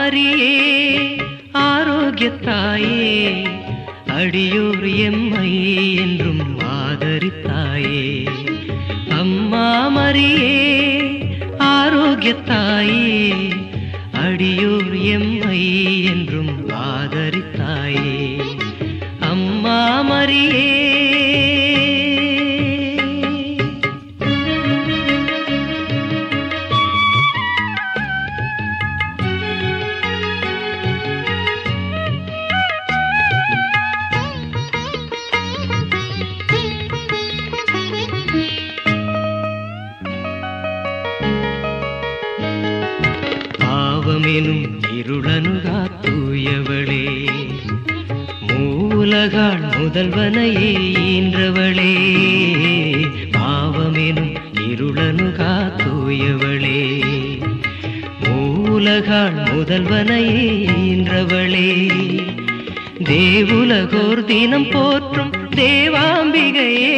மரியே ஆரோக்கியத்தாயே அடியோர் எம்மை என்றும் ஆதரித்தாயே. அம்மா மரியே ஆரோக்கியத்தாயே அடியோர் எம்மை என்றும் ஆதரித்தாயே. அம்மா மரியே பாவமெனும் இருளனுகா தூயவளே மூலகாள் முதல்வனையே ஈன்றவளே. பாவமெனும் இருளனுகா தூயவளே மூலகாள் முதல்வனையே ஈன்றவளே. தேவுலகோர் தினம் போற்றும் தேவாம்பிகையே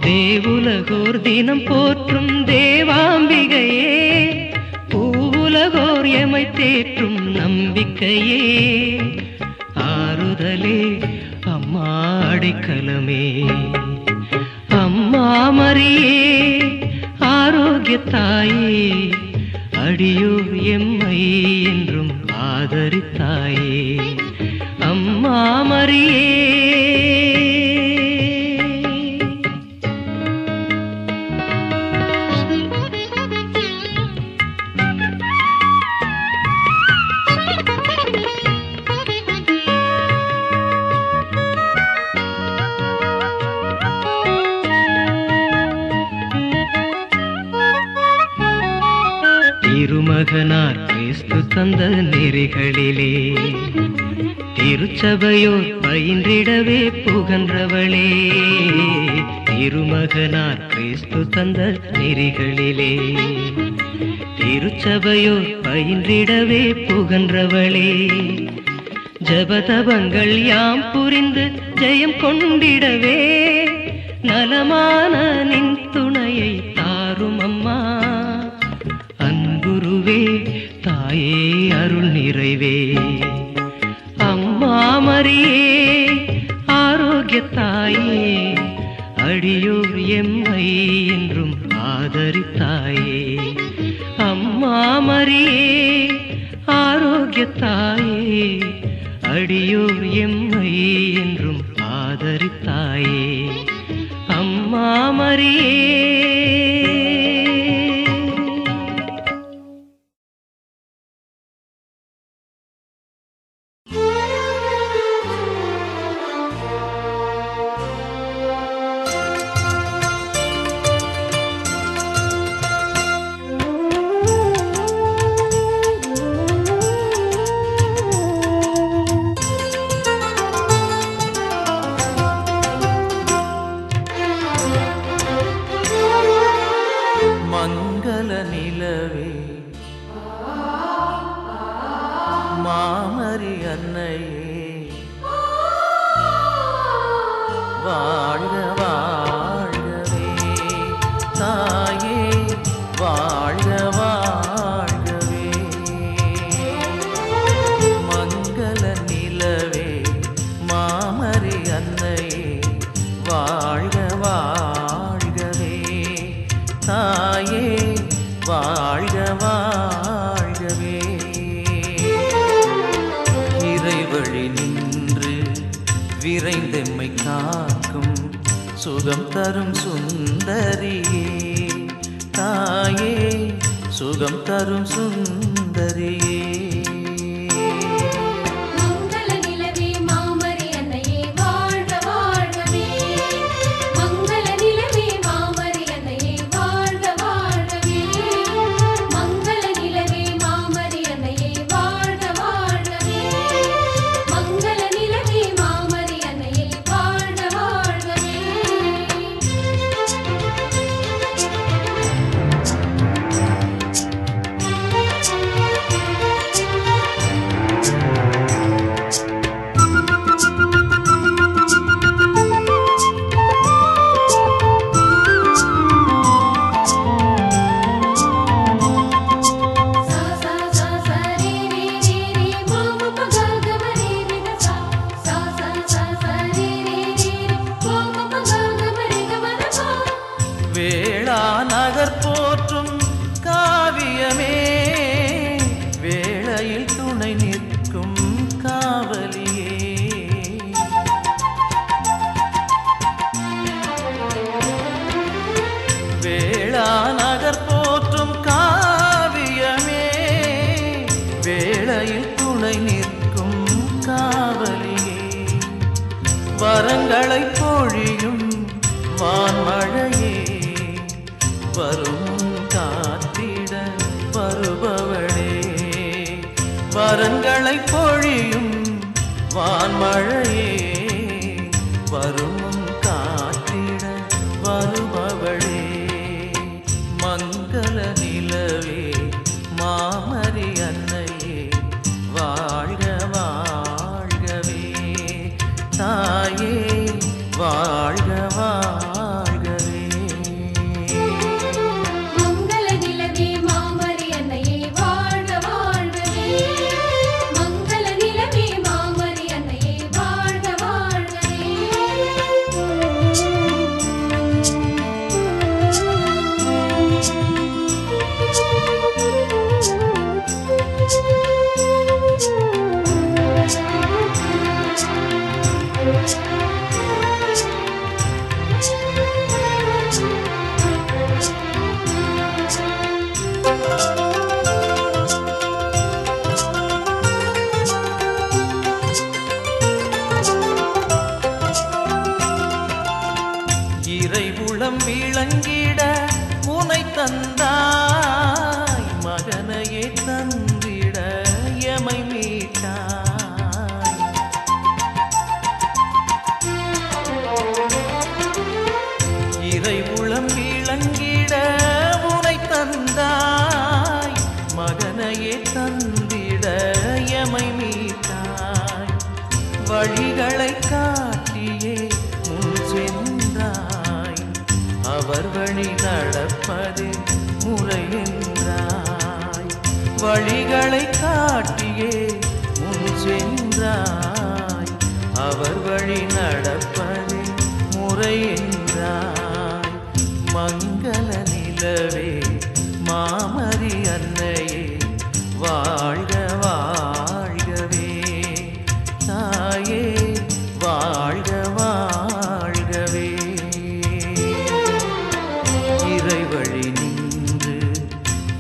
தேவுலகோர் தினம் போற்றும் தேவாம்பிகையே பூவுலகோர் எமை தேற்றும் நம்பிக்கையே. ஆறுதலே அம்மா அடைக்கலமே அம்மா மரியே ஆரோக்கியத்தாயே அடியோர் எம்மை என்றும் ஆதரித்தாயே. அம்மா மரியே திருமகனார் கிறிஸ்து தந்த நெறிகளிலே திருச்சபையோர் பயின்றிடவே புகன்றவளே. திருமகனார் கிறிஸ்து தந்த நெறிகளிலே திருச்சபையோர் பயின்றிடவே புகன்றவளே. ஜபதபங்கள் யாம் புரிந்து ஜெயம் கொண்டிடவே நலமான நின் துணையை தாரும் அம்மா. அன்புருவே தாயே அருள் நிறைவே அம்மா மரியே ஆரோக்கியத்தாயே அடியோர் எம்மை என்றும் ஆதரித்தாயே. அம்மா மரியே ஆரோக்கியத்தாயே அடியோர் எம்மை என்றும் ஆதரித்தாயே. அம்மா மரியே மங்கள நிலவே மாமரி அன்னையே வாழ்க வாழ்கவே தாயே வாழ்க வாழ்கவே. மங்கள நிலவே மாமரி அன்னையே வாழ்க வாழ்கவே தாயே வாழ்க வாழ்கவே. இறைவழி நின்று விரைந்தெம்மை காக்கும் சுகம் தரும் சுந்தரியே தாயே சுகம் தரும் சுந்தரியே. வரங்களை பொழியும் வான்மழையே வரும் காத்திட வருபவளே வரங்களை பொழியும் வான்மழையே வரும் காத்திட வருபவளே மங்கள நிலவே மாமரி அன்னையே வாழ்க வாழ்கவே தாயே வாழ்க வாழ்கவே மங்கள நிலவே மாமரி அன்னையே வாழ்க வாழ்கவே மங்கள நிலவே மாமரி அன்னையே வாழ்க வாழ்கவே இறைவுளம் விளங்கிட உனை தந்தாய் மகனையே தந்திட எமை மீட்டாய் இறைவுளம் விளங்கிட உனை தந்தாய் மகனையே தந்திட எமை மீட்டாய் வழிகளை காட்டியே முன் சென்றாய் அவர் வழி நடப்பது முறை என்றாய் வழிகளை காட்டியே முன் சென்றாய் அவர் வழி நடப்பது முறை என்றாய் மங்கள நிலவே மாமரி அன்னையே வாழ்க வாழ்கவே தாயே வாழ்க வாழ்கவே இறைவழி நின்று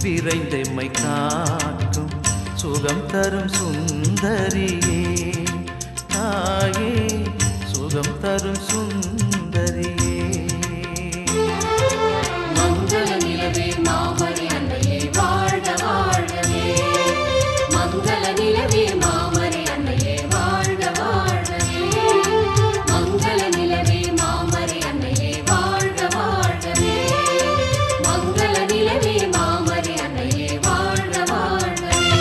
விரைந்தெம்மை காக்கும் சுகம் தரும் சுந்தரியே தாயே சுகம் தரும் சுந்தரியே மங்கள நிலவே மாமரி அன்னையே வாழ்க வாழ்கவே மங்கள நிலவே மாமரி அன்னையே வாழ்க வாழ்கவே மங்கள நிலவே மாமரி அன்னையே வாழ்க வாழ்கவே மங்கள நிலவே மாமரி அன்னையே வாழ்க வாழ்கவே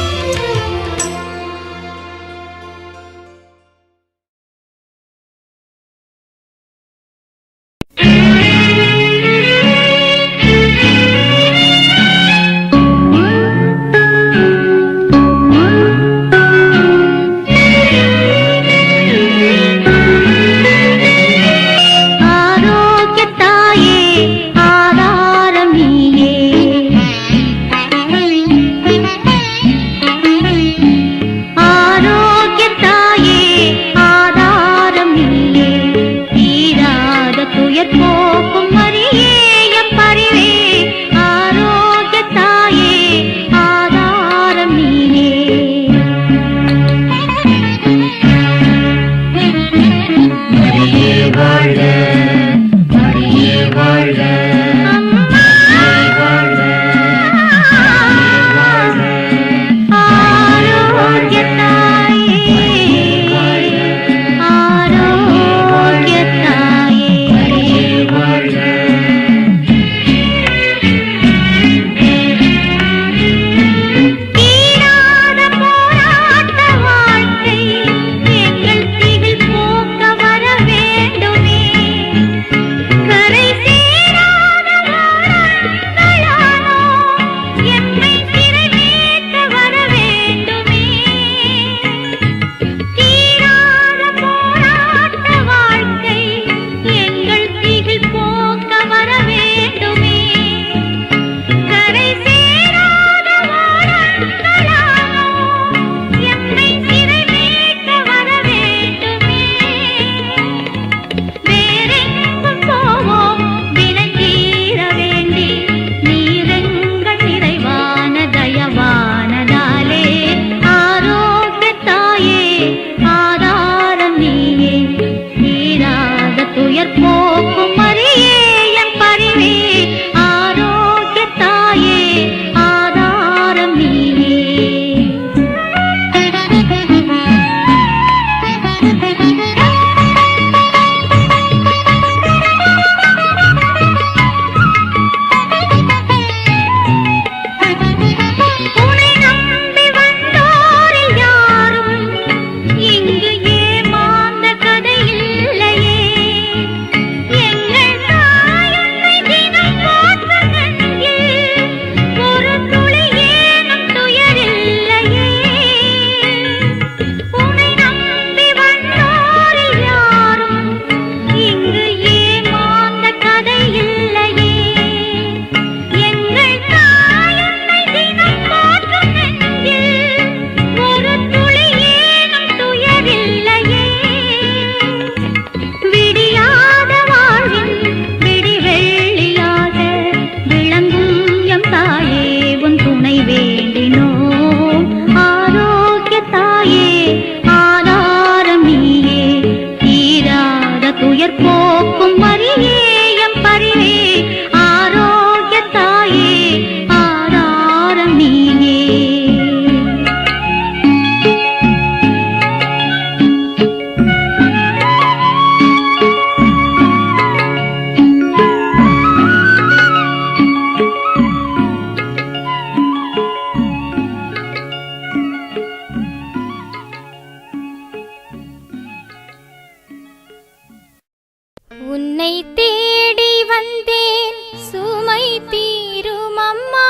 உன்னை தேடி வந்தேன் சுமை தீரும் அம்மா.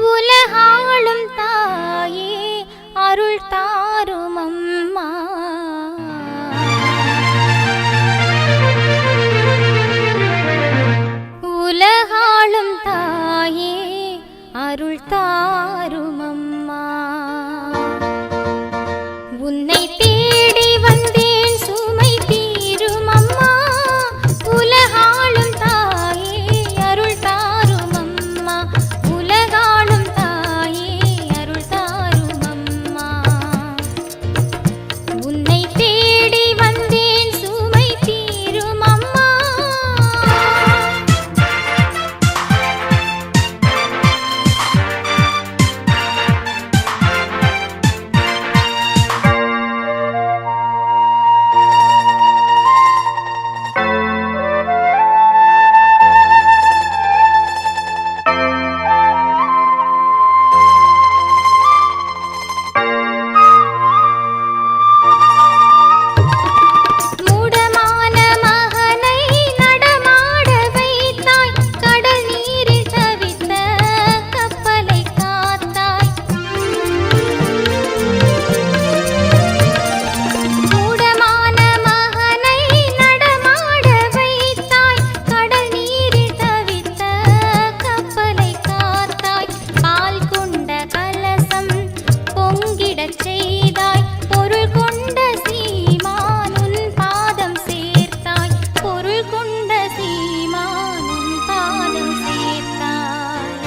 உலகாளும் தாயே அருள் தாரும் அம்மா. உலகாளும் தாயே அருள் தாரும் அம்மா. உன்னை தேடி வந்தேன் சுமை தீரும் அம்மா. உலகாளும் தாயே அருள் தாரும் அம்மா. உலகாளும் தாயே அருள் தாரும் அம்மா. உன்னை தேடி வந்தேன் சுமை தீரும் அம்மா. மூடமான மகனை நடமாட வைத்தாய். கடல் நீரில் தவித்த கப்பலை காத்தாய். மூடமான மகனை நடமாட வைத்தாய். கடல் நீரில் தவித்த கப்பலை காத்தாய். பால் கொண்ட கலசம் பொங்கிடச் செய்தாய். பொருள் கொண்ட சீமான் உன் பாதம் சேர்த்தாய். பொருள் கொண்ட சீமான் உன் பாதம் சேர்த்தாய்.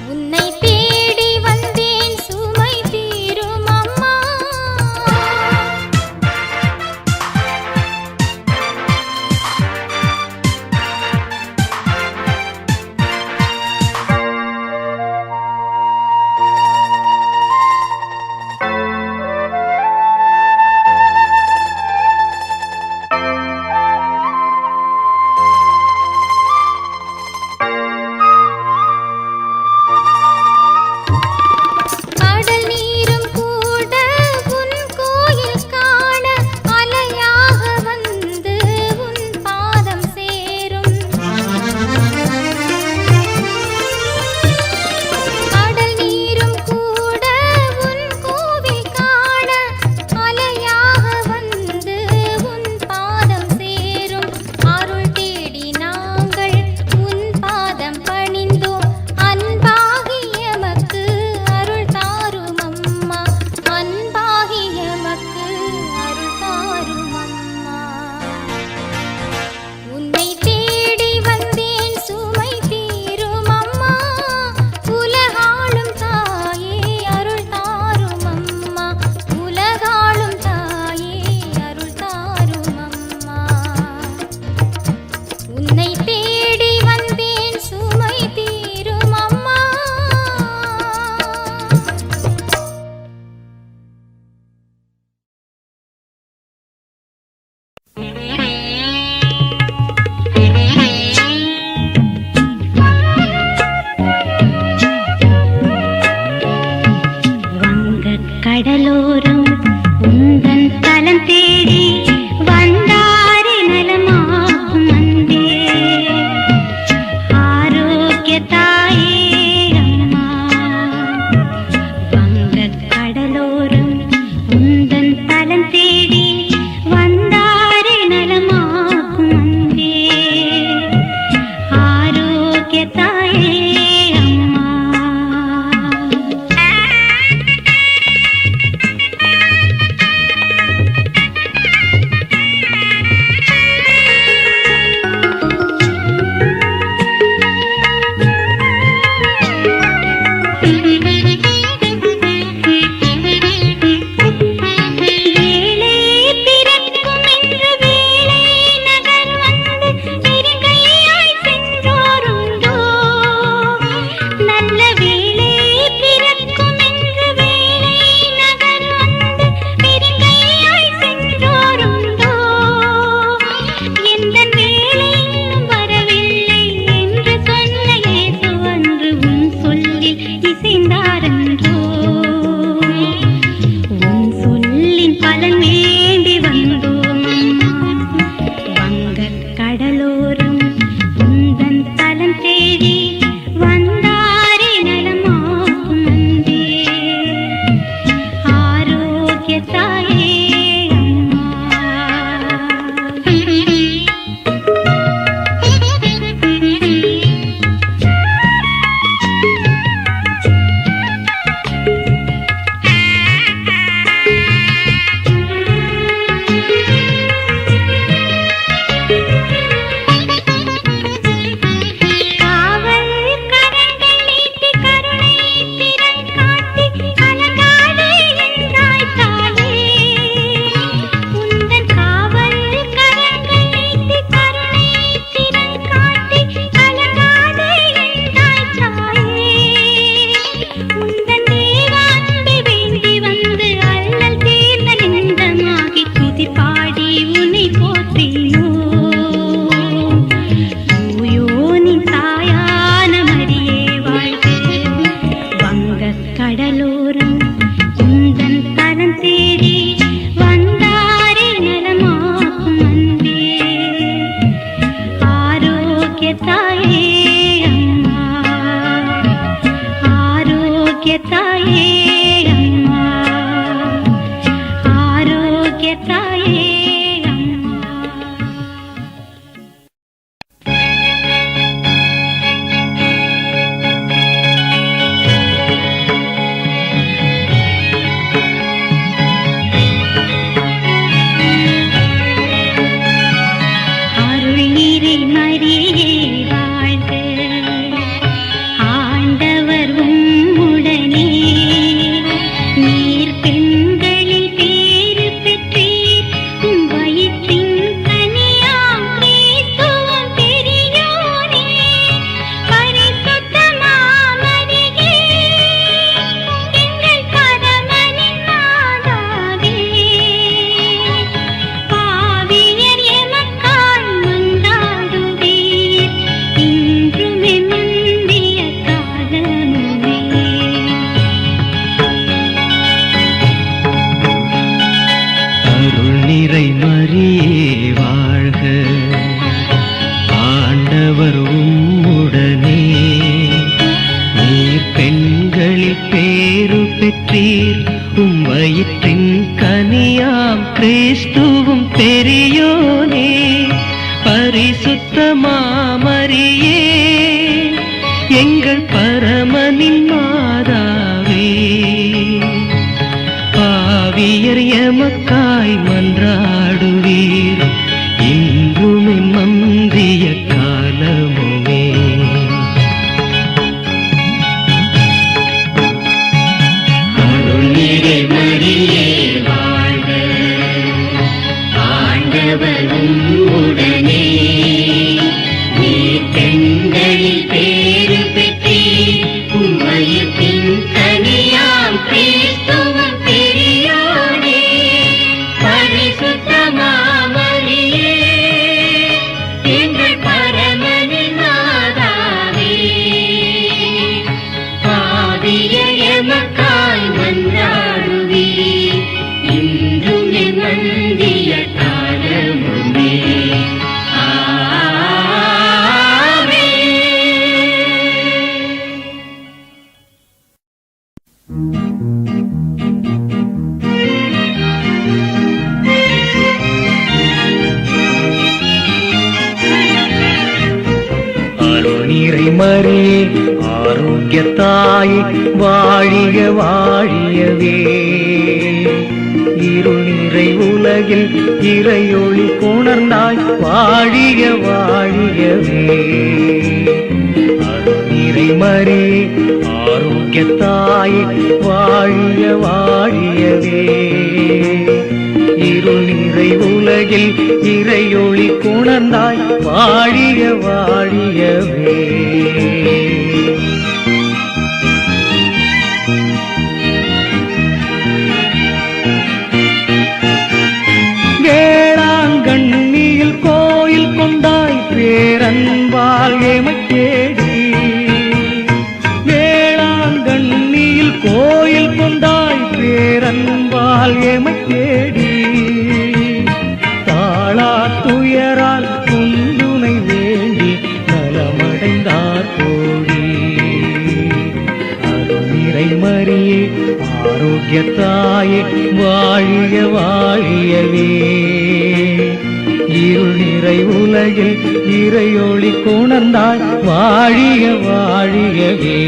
உன்னை தேடி வந்தேன் சுமை தீரும் அம்மா. கடல் நீரும் கூட உன் கோயில் காண அலையாக வந்து உன் பாதம் சேரும். கடல் நீரும் கூட உன் கோவில் காண அலையாக வந்து உன் பாதம் சேரும். அருள் தேடி நாங்கள் உன் பாதம் பணிந்தோம். அன்பாகி எமக்கு அருள் தாரும் அம்மா. அன்பாகி எமக்கு அருள் தாரும் அம்மா. உன்னை தேடி வந்தேன் சுமை தீரும் அம்மா. உலகாளும் தாயே அருள் தாரும் அம்மா. உலகாளும் தாயே அருள் தாரும் அம்மா. உன்னை தேடி வந்தேன் சுமை தீரும் அம்மா. வங்கக் கடலோரம் உந்தன் தலம் தேடி வந்தாரே நலமாகும் அன்பே. ஆரோக்கிய தாயே அம்மா. வங்கக் கடலோரம் உந்தன் தலம் தேடி வந்தாரே நலமாகும் அன்பே. ஆரோக்கிய தாயே அம்மா. கடலோரம் உந்தன் தலம் தேடி வந்தாரே நலமாக்கும் அன்பே. ஆரோக்கிய தாயே அம்மா, ஆரோக்கிய தாயே அம்மா, ஆரோக்கிய தாயே அம்மா. அருள் நீரை மரியே வாழ்க, ஆண்டவர் உம்முடனே. நீர் பெண்களில் பேறு பெற்றீர், உம் வயிற்றின் கனியாம் கிறிஸ்துவும் பெரியோனே. பரிசுத்த மாமரியே, எங்கள் பரமனின் மாதாவே, பாவியர் எமக்காய் மன்றாடுவீர், இன்றும் எம்முடைய காலமுமே. அருள் நிறை மரியே வாழ்க, ஆண்டவர் உம்முடனே. நீர் பெண்களில் பேறு பெற்றீர், உம் வயிற்றின் கனியாம் கிறிஸ்துவும் பெரியோனே. பரிசுத்த மாமரியே, எங்கள் பரமனின் மாதாவே, பாவியர் எமக்காய் மன்றாடுவீர், இன்றும் மந்திய காலமுமே. அருள் நிறை மரியே வாழ்க, ஆண்டவர் உம்முடனே. நீர் பெண்களில் பேறு பெற்றீர், உம் வயிற்றின் கனியாம் கிறிஸ்துவும் பெரியோனே. பரிசுத்த மாமரியே, எங்கள் பரமனின் மாதாவே, பாவியர் எமக்காய் மன்றாடுவீர், இன்றும் என் மந்திய காலமுமே. அருள் நிறை மரியே, ஆரோக்கிய தாயே, வாழிய வாழியவே. இருள் நிறை உலகில் இறையொளி கொணர்ந்தாய், வாழிய வாழியவே. அருள் நிறை மரியே, ஆரோக்கிய தாயே, வாழிய வாழியவே. இருள் நிறை உலகில் இறையொளி கொணர்ந்தாய், வாழிய வாழியவே. வேளாங்கண்ணியில் கோயில் கொண்டாய், பேரன்பால் எமைத் தேடி. வேளாங்கண்ணியில் கோயில் கொண்டாய், பேரன்பால் எமைத் தேடி. தாளா துயரால் குந்துனை வேண்டி நலமடைந்தார் கோடி. அருள் நிறை மரியே, ஆரோக்கிய தாயே, வாழிய வாழியவே. இருள் நிறை உலகில் இறையொளி கொணர்ந்தாய், வாழிய வாழியவே.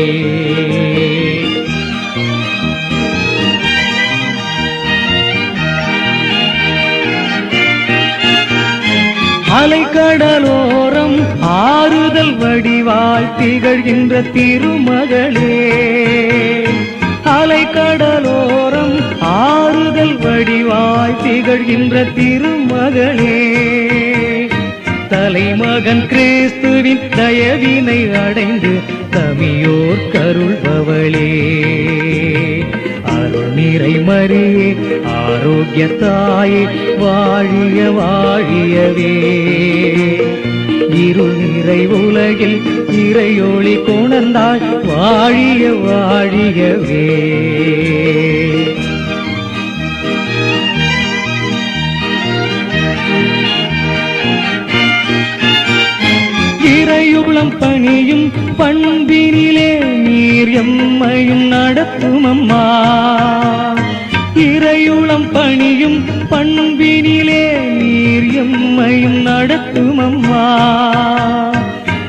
அலைக்கடலோரம் ஆறுதல் வடிவாய் திகழ்கின்ற திருமகளே. அலைக்கடலோரம் ஆறுதல் வடிவாய் திகழ்கின்ற திருமகளே. தலைமகன் கிறிஸ்துவின் தயவினை அடைந்து தமியோர் கருள்பவளே. அருள் நிறை மரியே, ஆரோக்கிய தாயே, வாழிய வாழியவே. இருள் நிறை உலகில் இறையொளி கொணர்ந்தாய் வாழிய வாழியவே. இறையுளம் பணியும் பண்பினிலே நீர் எம்மையும் நடத்தும் அம்மா. இறையுளம் பணியும் பண்பினிலே நீர் எம்மையும் நடத்தும் அம்மா.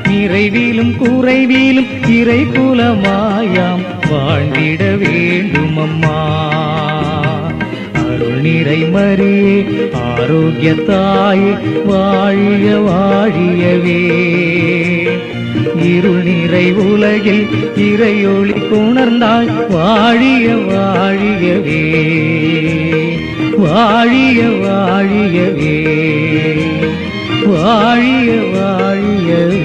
நிறைவிலும் குறைவிலும் இறை குலமாயாம் வாழ்ந்திட வேண்டும் அம்மா. அருள் நிறை மரியே ஆரோக்கிய தாயே வாழிய வாழியவே. இருள் நிறை உலகில் இறையொளி கொணர்ந்தாய் வாழிய வாழியவே. வாழிய வாழியவே. வாழிய வாழியவே.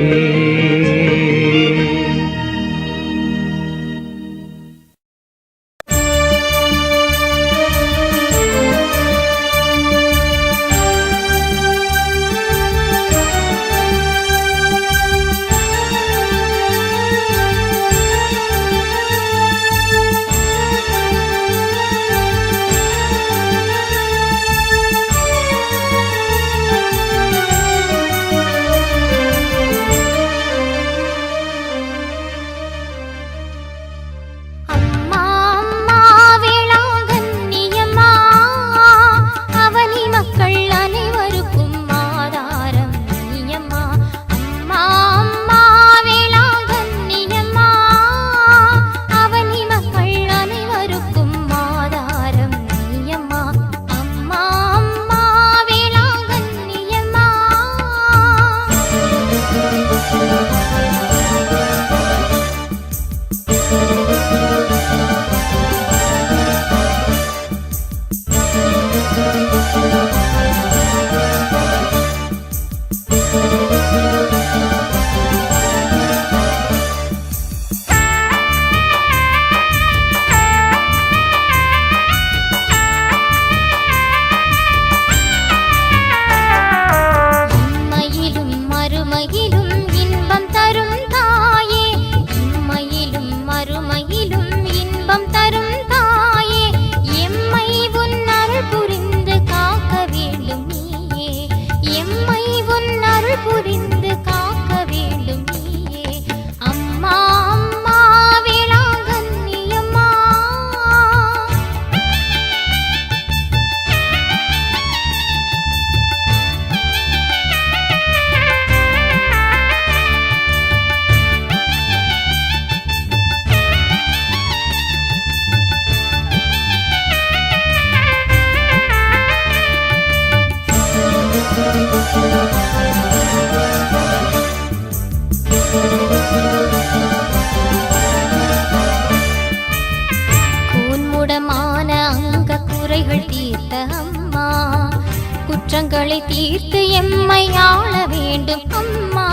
குற்றங்களை தீர்த்து எம்மை ஆள வேண்டும் அம்மா.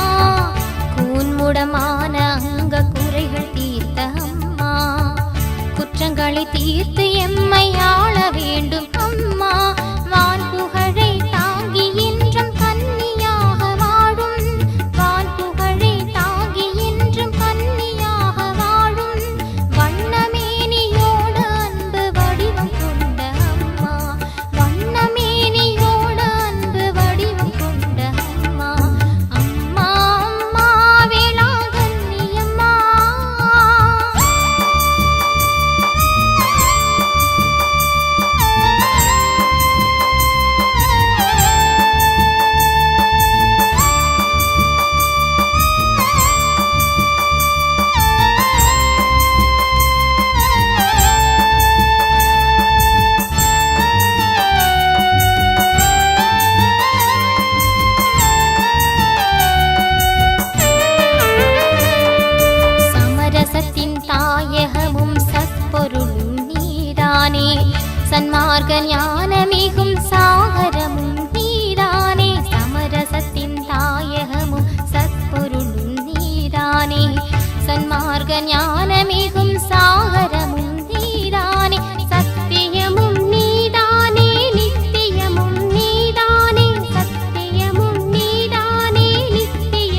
கூன்முடமான அங்க குறைகள் தீர்த்த அம்மா. குற்றங்களை தீர்த்து எம்மை ஆள வேண்டும் அம்மா. வான் புகழை தாங்கி என்றும் கன்னியாக வாழும். வான் புகழை தாங்கி என்றும் கன்னியாக வாழும். வண்ணமேனியோடு அன்பு வடிவம் கொண்ட அம்மா. வண்ணமேனியோடு அன்பு வடிவம் கொண்ட அம்மா. அம்மா அம்மா வேளாங்கண்ணி அம்மா. சமரசத்தின் தாயகமும் சத்பொருளும் நீதானே. சன்மார்க்க ஞானமிகும் சாகரமும் நீதானே. சமரசத்தின் தாயகமும் சத்பொருளும் நீதானே. சன்மார்க்க ஞானமிகும் சாகரமும் நீதானே. சத்தியமும் நீதானே நித்தியமும் நீதானே. சத்தியமும் நீதானே நித்தியமும்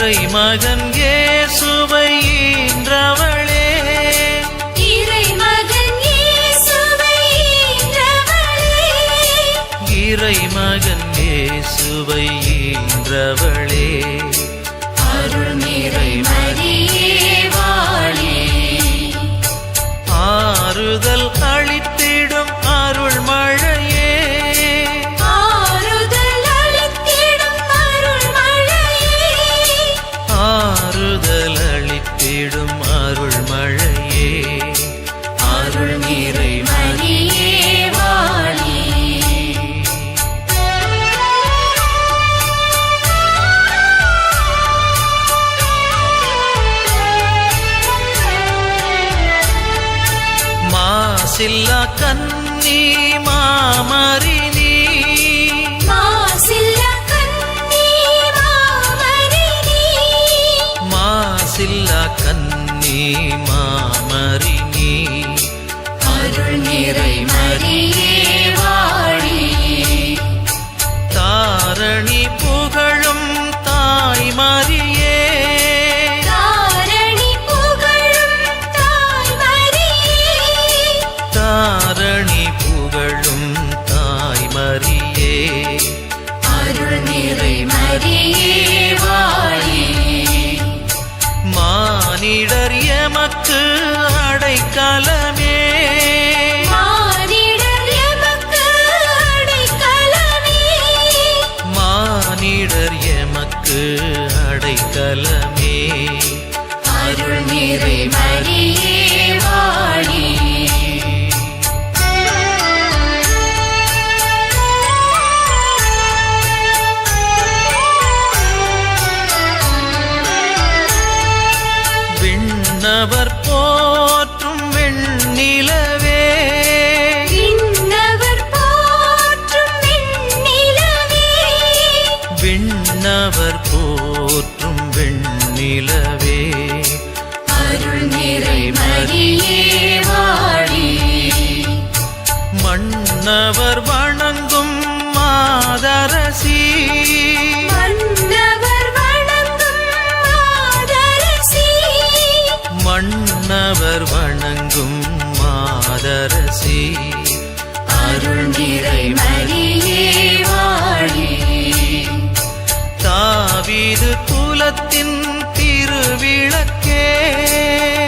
இறைமகன் இயேசுவை ஈன்றவளே இறைமகன் இயேசுவை ஈன்றவளே இறைமகன் இயேசுவை ஈன்றவளே அருள் நிறை மரியே வாழி ஆறுதல் அளித்திடும் அருள் மழையே ஆறுதல் அளித்திடும் அருள் மழையே ஆறுதல் அளித்திடும் அருள் மழையே அருள் நிறை மரியே வாழி மாசில்லா கன்னி மாமரினி மாசில்ல கன்னி மாமரினி மாசில்லா கன்னி மாமரினி அருள் நிறை மரியே வாழி தாரணி புகழும் தாய்மரியே தாரணி புகழும் தாய் மரியே தாரணி புகழும் தாய்மரியே அருள் நிறை மரியே வாழி மானிடர் எமக்கு அடைக்கலமே மானிடர் எமக்கு அடைக்கலமே மானிடர் எமக்கு அடைக்கலமே அருள் நிறை மரியே வாழி விண்ணவர் போற்றும் வெண்ணிலவே விண்ணவர் போற்றும் வெண்ணிலவே விண்ணவர் போற்றும் வெண்ணிலவே அருள் நிறை மரியே வாழி மன்னவர் வணங்கும் மாதரசி மன்னவர் வணங்கும் மாதரசி மன்னவர் வணங்கும் மாதரசி அருள் நிறை மரியே வாழி தாவீது குலத்தின் திருவிளக்கே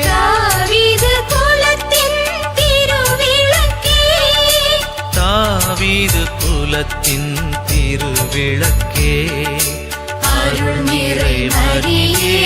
தாவீது குலத்தின் திருவிளக்கே தாவீது குலத்தின் திருவிளக்கே அருள் நிறை மரியே